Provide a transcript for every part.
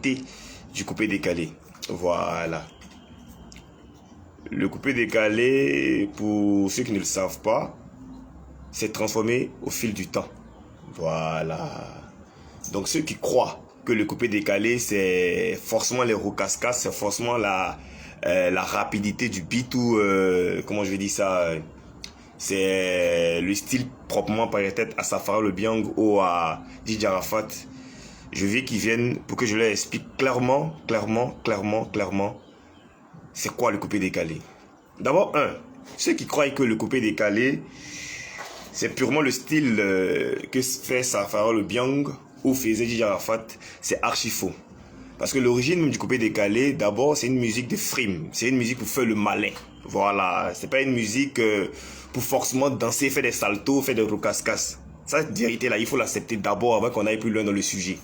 rapidité du coupé décalé. Voilà. Le coupé décalé, pour ceux qui ne le savent pas, s'est transformé au fil du temps. Voilà. Donc ceux qui croient que le coupé décalé, c'est forcément les rocascas, c'est forcément la rapidité du beat ou, comment je vais dire ça, c'est le style proprement par tête à Safara Le Biang ou à DJ Arafat. Je veux qu'ils viennent pour que je leur explique clairement, c'est quoi le coupé décalé. D'abord, ceux qui croient que le coupé décalé, c'est purement le style que fait Safara Le Biang ou faisait DJ Arafat, c'est archi faux. Parce que l'origine même du coupé décalé, d'abord, c'est une musique de frime. C'est une musique pour faire le malin. Voilà, c'est pas une musique pour forcément danser, faire des saltos, faire des rocascas. Cette vérité-là, il faut l'accepter d'abord avant qu'on aille plus loin dans le sujet.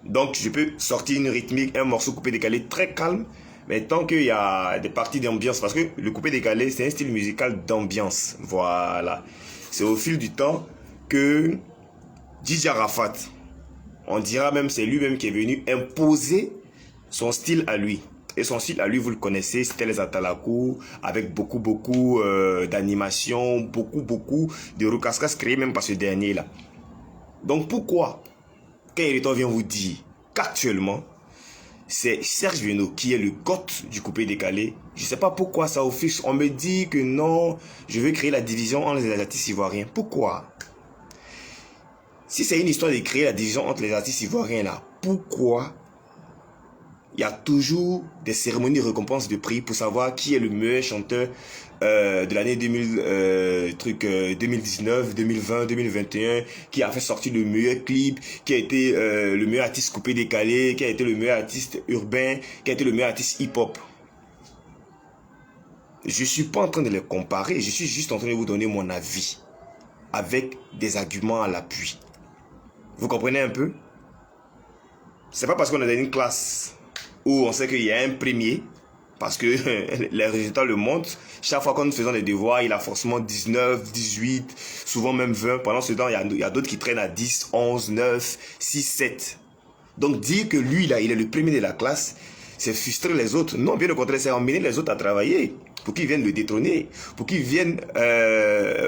Donc, je peux sortir une rythmique, un morceau coupé décalé très calme, mais tant qu'il y a des parties d'ambiance, parce que le coupé décalé, c'est un style musical d'ambiance. Voilà. C'est au fil du temps que DJ Arafat, on dira même c'est lui-même qui est venu imposer son style à lui. Et son style à lui, vous le connaissez, c'était les Atalakou, avec beaucoup d'animation, beaucoup de rocascas créés même par ce dernier-là. Donc pourquoi, quand Hériton vient vous dire qu'actuellement, c'est Serge Veno qui est le goth du coupé décalé, je ne sais pas pourquoi ça au fixe. On me dit que non, je veux créer la division entre les artistes ivoiriens. Pourquoi? Si c'est une histoire de créer la division entre les artistes ivoiriens là, pourquoi il y a toujours des cérémonies de récompense de prix pour savoir qui est le meilleur chanteur de l'année 2019, 2020, 2021, qui a fait sortir le meilleur clip, qui a été le meilleur artiste coupé décalé, qui a été le meilleur artiste urbain, qui a été le meilleur artiste hip-hop. Je ne suis pas en train de les comparer, je suis juste en train de vous donner mon avis avec des arguments à l'appui. Vous comprenez un peu? C'est pas parce qu'on est dans une classe où on sait qu'il y a un premier, parce que les résultats le montrent. Chaque fois que nous faisons des devoirs, il a forcément 19, 18, souvent même 20. Pendant ce temps, il y a d'autres qui traînent à 10, 11, 9, 6, 7. Donc dire que lui, là, il est le premier de la classe, c'est frustrer les autres. Non, bien au contraire, c'est emmener les autres à travailler pour qu'ils viennent le détrôner, pour qu'ils viennent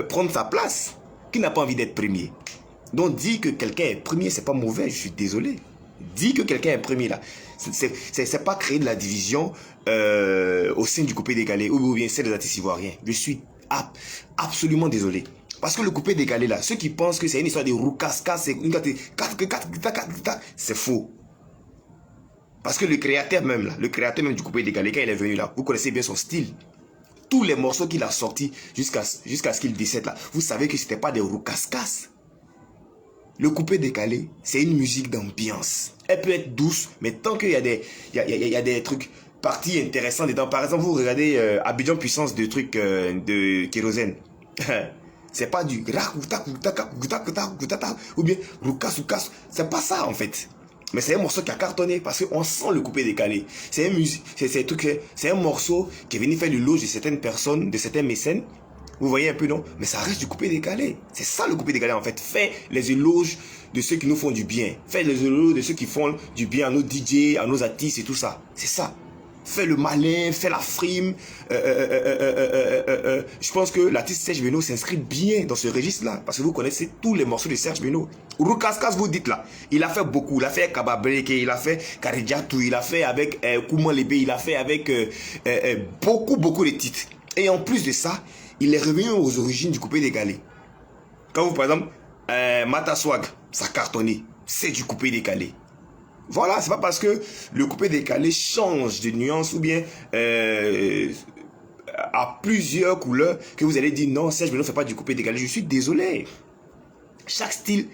prendre sa place. Qui n'a pas envie d'être premier? Donc dire que quelqu'un est premier, c'est pas mauvais, je suis désolé. Dire que quelqu'un est premier là, c'est pas créer de la division au sein du coupé décalé ou bien c'est des artistes ivoiriens. Je suis absolument désolé. Parce que le coupé décalé là, ceux qui pensent que c'est une histoire de roucasca, c'est faux. Parce que le créateur même là, le créateur même du coupé décalé, quand il est venu là, vous connaissez bien son style. Tous les morceaux qu'il a sortis jusqu'à ce qu'il décède là, vous savez que c'était pas des roucascas. Le coupé décalé, c'est une musique d'ambiance. Elle peut être douce, mais tant qu'il y a des trucs, parties intéressantes dedans. Par exemple, vous regardez Abidjan Puissance de trucs de Kérosène. C'est pas du ou bien Roukas. C'est pas ça en fait. Mais c'est un morceau qui a cartonné parce qu'on sent le coupé décalé. C'est un morceau qui est venu faire l'éloge de certaines personnes, de certains mécènes. Vous voyez un peu, non? Mais ça reste du coupé décalé. C'est ça le coupé décalé en fait. Fait les éloges de ceux qui nous font du bien. Fait les éloges de ceux qui font du bien à nos DJ, à nos artistes et tout ça. C'est ça. Fait le malin, fait la frime. Je pense que l'artiste Serge Veno s'inscrit bien dans ce registre-là. Parce que vous connaissez tous les morceaux de Serge Veno. Roucascas, vous dites là. Il a fait beaucoup. Il a fait Kababreke, il a fait Karidjatou, il a fait avec Kouman Lebe, il a fait avec beaucoup de titres. Et en plus de ça, il est revenu aux origines du coupé décalé. Quand vous, par exemple, Mataswag, ça cartonné, c'est du coupé décalé. Voilà, c'est pas parce que le coupé décalé change de nuance ou bien à plusieurs couleurs que vous allez dire non, Serge Veno ne fait pas du coupé décalé. Je suis désolé. Chaque style,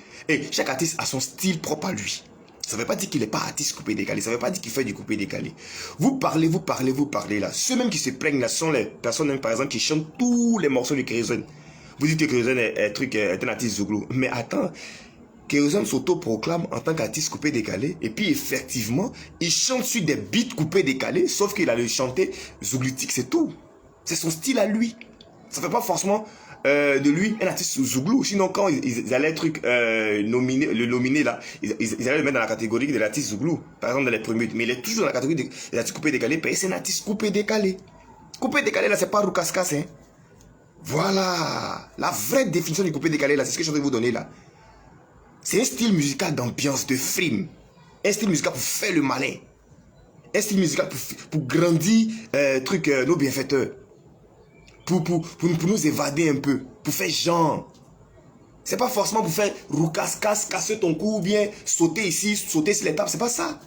chaque artiste a son style propre à lui. Ça ne veut pas dire qu'il n'est pas artiste coupé décalé. Ça ne veut pas dire qu'il fait du coupé décalé. Vous parlez là. Ceux même qui se plaignent là sont les personnes, même, par exemple, qui chantent tous les morceaux de Kérosène. Vous dites que Kérosène est un artiste zouglou. Mais attends, Kérosène s'auto-proclame en tant qu'artiste coupé décalé. Et puis effectivement, il chante sur des beats coupés décalés. Sauf qu'il a le chanté zouglutique, c'est tout. C'est son style à lui. Ça ne fait pas forcément de lui un artiste Zouglou. Sinon, quand ils allaient le nominer là, ils allaient le mettre dans la catégorie de l'artiste Zouglou. Par exemple, dans les premiers. Mais il est toujours dans la catégorie des artistes coupés décalés. C'est un artiste coupé décalé. Coupé décalé là, c'est pas Roucascas, hein. Voilà. La vraie définition du coupé décalé là, c'est ce que je suis en train de vous donner là. C'est un style musical d'ambiance, de frime. Un style musical pour faire le malin. Un style musical pour grandir nos bienfaiteurs. Pour nous évader un peu. Pour faire genre. C'est pas forcément pour faire roucascas, casser ton cou ou bien sauter ici, sauter sur les tables. C'est pas ça.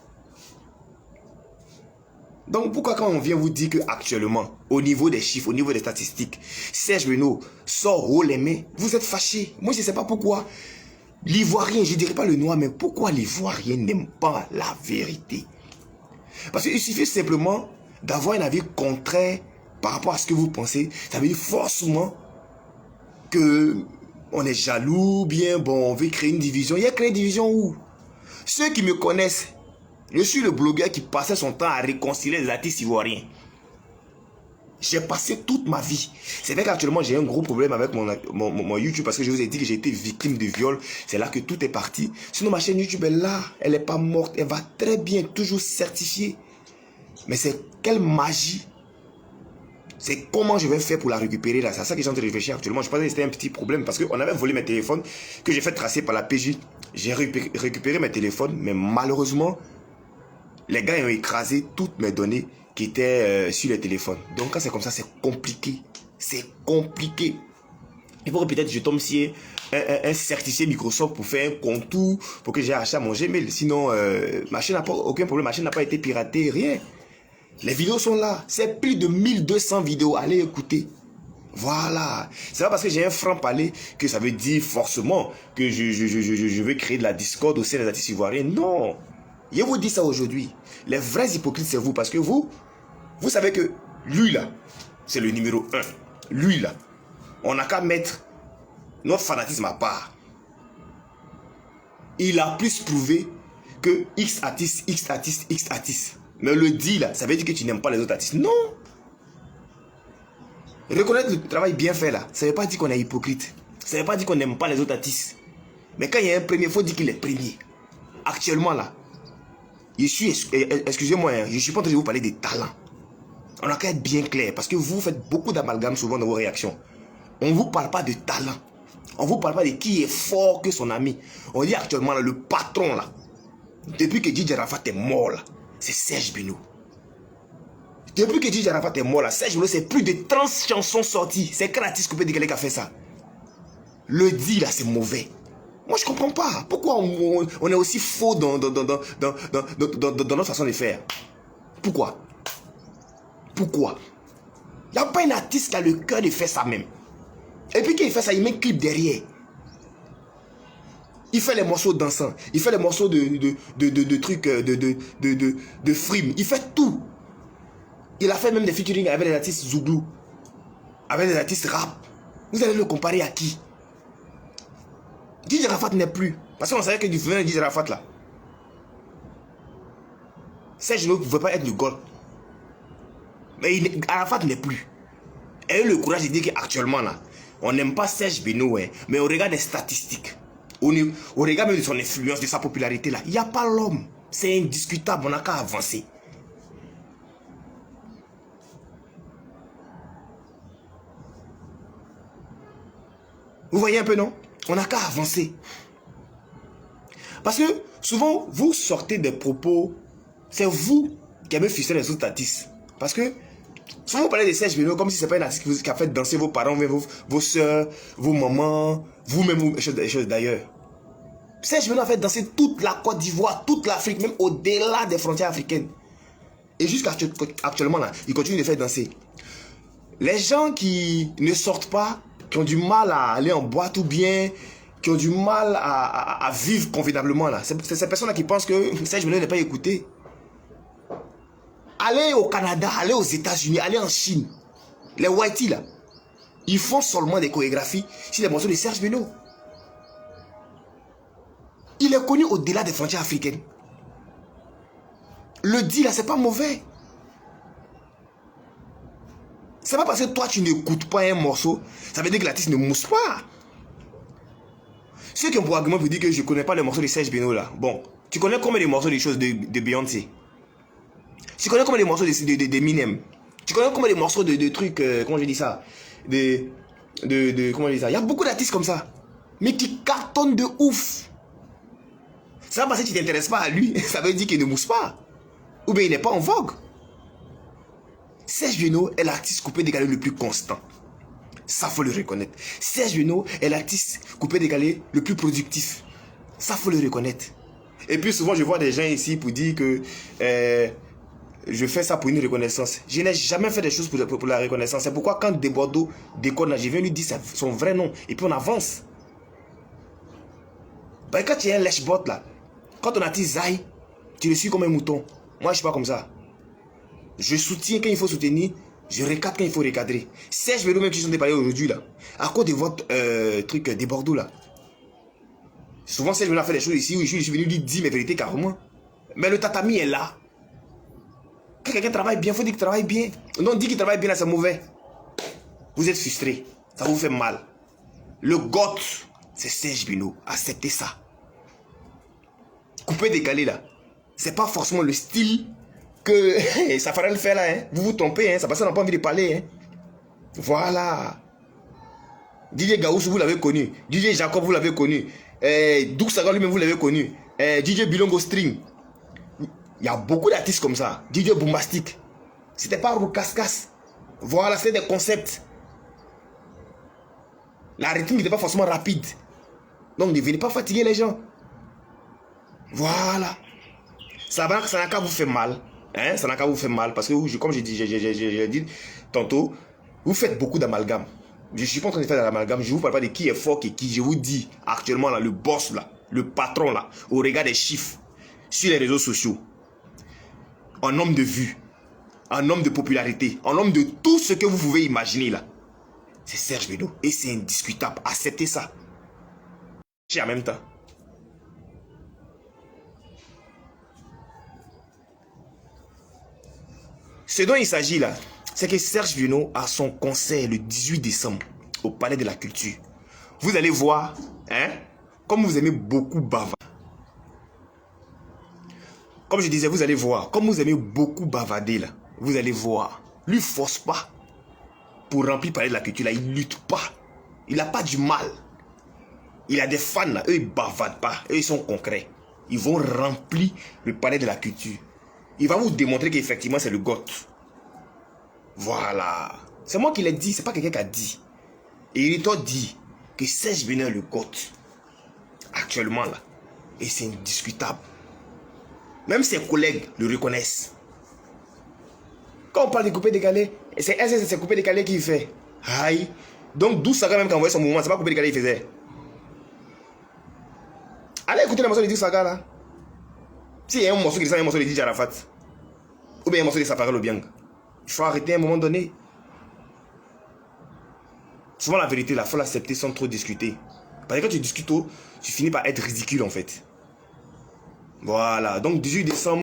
Donc pourquoi quand on vient vous dire qu'actuellement, au niveau des chiffres, au niveau des statistiques, Serge Beno sort haut les mains, vous êtes fâchés. Moi je ne sais pas pourquoi. L'Ivoirien, je ne dirais pas le noir, mais pourquoi l'Ivoirien n'aime pas la vérité? Parce qu'il suffit simplement d'avoir un avis contraire par rapport à ce que vous pensez. Ça veut dire forcément que on est jaloux, bien bon, on veut créer une division. Il y a créé une division où? Ceux qui me connaissent, je suis le blogueur qui passait son temps à réconcilier les artistes ivoiriens. J'ai passé toute ma vie. C'est vrai qu'actuellement j'ai un gros problème avec mon YouTube parce que je vous ai dit que j'ai été victime de viol. C'est là que tout est parti. Sinon ma chaîne YouTube est là. Elle n'est pas morte. Elle va très bien, toujours certifiée. Mais c'est quelle magie. C'est comment je vais faire pour la récupérer là. C'est à ça que j'ai en train de réfléchir actuellement. Je pensais que c'était un petit problème parce qu'on avait volé mes téléphones que j'ai fait tracer par la PJ. J'ai récupéré mes téléphones, mais malheureusement, les gars ont écrasé toutes mes données qui étaient sur les téléphones. Donc quand c'est comme ça, c'est compliqué. C'est compliqué. Il faut que peut-être je tombe sur un certifié Microsoft pour faire un contour, pour que j'ai acheté à mon Gmail. Sinon, ma chaîne n'a pas aucun problème. Ma chaîne n'a pas été piratée, rien. Les vidéos sont là. C'est plus de 1200 vidéos. Allez écouter. Voilà. C'est pas parce que j'ai un franc-parler que ça veut dire forcément que je veux créer de la discorde au sein des artistes ivoiriens. Non. Je vous dis ça aujourd'hui. Les vrais hypocrites, c'est vous. Parce que vous savez que lui là, c'est le numéro 1. Lui là, on n'a qu'à mettre notre fanatisme à part. Il a plus prouvé que X artiste, X artiste, X artiste. Mais le dit là, ça veut dire que tu n'aimes pas les autres artistes. Non. Reconnaître le travail bien fait là, ça ne veut pas dire qu'on est hypocrite. Ça ne veut pas dire qu'on n'aime pas les autres artistes. Mais quand il y a un premier, il faut dire qu'il est premier. Actuellement là, je suis, excusez-moi, je ne suis pas en train de vous parler des talents. On a qu'à être bien clair parce que vous faites beaucoup d'amalgames souvent dans vos réactions. On ne vous parle pas de talent. On ne vous parle pas de qui est fort que son ami. On dit actuellement là, le patron là, depuis que DJ Arafat est mort là, c'est Serge Beno. Depuis que DJ Arafat est mort là, Serge Beno, c'est plus de 30 chansons sorties. C'est quel artiste coupé décalé qui a fait ça? Le dit là, c'est mauvais. Moi, je comprends pas. Pourquoi on est aussi faux dans notre façon de faire? Pourquoi? Pourquoi? Il n'y a pas un artiste qui a le cœur de faire ça même. Et puis quand il fait ça, il met un clip derrière. Il fait les morceaux dansants. Il fait les morceaux de trucs, de frime. Il fait tout. Il a fait même des featuring avec des artistes Zouglou. Avec des artistes rap. Vous allez le comparer à qui? DJ Arafat n'est plus. Parce qu'on savait que du venait de DJ Arafat là. Serge Beno ne veut pas être le goal. Mais Arafat n'est plus. Et le courage de dire qu'actuellement là, on n'aime pas Serge Beno, hein, mais on regarde les statistiques. On regarde même de son influence, de sa popularité là. Il n'y a pas l'homme. C'est indiscutable, on n'a qu'à avancer. Vous voyez un peu, non? On n'a qu'à avancer. Parce que souvent, vous sortez des propos, c'est vous qui avez ficelé les autres artistes. Parce que souvent, vous parlez de Serge Beno comme si ce n'est pas un artiste qui a fait danser vos parents, vos soeurs, vos mamans, vous-même, des choses d'ailleurs. Serge Beno a fait danser toute la Côte d'Ivoire, toute l'Afrique, même au-delà des frontières africaines. Et jusqu'à actuellement, là, il continue de faire danser. Les gens qui ne sortent pas, qui ont du mal à aller en boîte ou bien qui ont du mal à vivre convenablement là. C'est ces personnes-là qui pensent que Serge Beno n'est pas écouté. Allez au Canada, allez aux États-Unis, allez en Chine. Les Whitey là, ils font seulement des chorégraphies sur les morceaux de Serge Beno. Il est connu au-delà des frontières africaines. Le dit là, c'est pas mauvais. C'est pas parce que toi tu n'écoutes pas un morceau, ça veut dire que l'artiste ne mousse pas. Ceux qui ont pour argument pour dire que je connais pas les morceaux de Serge Beno là. Bon, tu connais combien de morceaux des choses de Beyoncé? Tu connais combien de morceaux de Minem? Tu connais combien de morceaux de trucs, comment je dis ça? Comment je dis ça? Il y a beaucoup d'artistes comme ça, mais qui cartonnent de ouf. C'est pas parce que tu t'intéresses pas à lui, ça veut dire qu'il ne mousse pas. Ou bien il n'est pas en vogue. Serge Beno est l'artiste coupé-décalé le plus constant. Ça, faut le reconnaître. Serge Beno est l'artiste coupé-décalé le plus productif. Ça, faut le reconnaître. Et puis souvent, je vois des gens ici pour dire que je fais ça pour une reconnaissance. Je n'ai jamais fait des choses pour la reconnaissance. C'est pourquoi quand Debordeaux déconne, je viens lui dire son vrai nom. Et puis on avance. Ben, quand tu es un lèche-bot là, quand ton artiste zaille, tu le suis comme un mouton. Moi, je suis pas comme ça. Je soutiens quand il faut soutenir, je recadre quand il faut recadrer. Serge Beno, même qui sont déparlés aujourd'hui là, à cause de votre truc des Bordeaux là. Souvent, Serge Beno a fait des choses ici où je suis venu lui dire mes vérités carrément. Mais le tatami est là. Quand quelqu'un travaille bien, il faut dire qu'il travaille bien. Non, dit qu'il travaille bien là, c'est mauvais. Vous êtes frustré, ça vous fait mal. Le GOAT, c'est Serge Beno. Acceptez ça. Coupé décalé là, c'est pas forcément le style que ça ferait le faire là, hein. Vous vous trompez, hein. Ça passe, on n'a pas envie de parler, hein. Voilà. DJ Gaoussou, vous l'avez connu. DJ Jacob, vous l'avez connu. Doug Sagan lui-même, vous l'avez connu. DJ Bilongo String. Il y a beaucoup d'artistes comme ça. DJ Bombastic. C'était pas Roucascas. Voilà, c'était des concepts. La rythme n'était pas forcément rapide. Donc ne venez pas fatiguer les gens. Voilà. Ça n'a qu'à vous faire mal. Hein? Ça n'a qu'à vous faire mal. Parce que, comme j'ai dit tantôt, vous faites beaucoup d'amalgames. Je ne suis pas en train de faire de l'amalgame. Je ne vous parle pas de qui est fort et qui. Je vous dis actuellement, là, le boss, là, le patron, là, au regard des chiffres, sur les réseaux sociaux, en nombre de vues, en nombre de popularité, en nombre de tout ce que vous pouvez imaginer, là, c'est Serge Beno. Et c'est indiscutable. Acceptez ça. En même temps. Ce dont il s'agit là, c'est que Serge Beno a son concert le 18 décembre au Palais de la Culture. Vous allez voir, hein, comme vous aimez beaucoup bavarder. Comme je disais, vous allez voir, comme vous aimez beaucoup bavarder là, vous allez voir. Lui force pas pour remplir le Palais de la Culture là, il lutte pas. Il n'a pas du mal. Il a des fans là, eux ils bavardent pas, eux ils sont concrets. Ils vont remplir le Palais de la Culture. Il va vous démontrer qu'effectivement c'est le GOAT. Voilà. C'est moi qui l'ai dit, c'est pas quelqu'un qui a dit. Et il t'a dit que Serge Beno est le GOAT. Actuellement là. Et c'est indiscutable. Même ses collègues le reconnaissent. Quand on parle de coupé décalé, c'est coupé décalé qu'il fait. Aïe. Donc d'où ça quand même qu'envoyer son mouvement, c'est pas coupé décalé qu'il faisait. Allez écouter la morceau de Doug Saga là. S'il y a un morceau qui descend, un morceau de DJ Arafat, ou bien un morceau de Safari Lobiang, il faut arrêter à un moment donné. Souvent la vérité, il faut l'accepter sans trop discuter. Parce que quand tu discutes trop, tu finis par être ridicule en fait. Voilà, donc 18 décembre.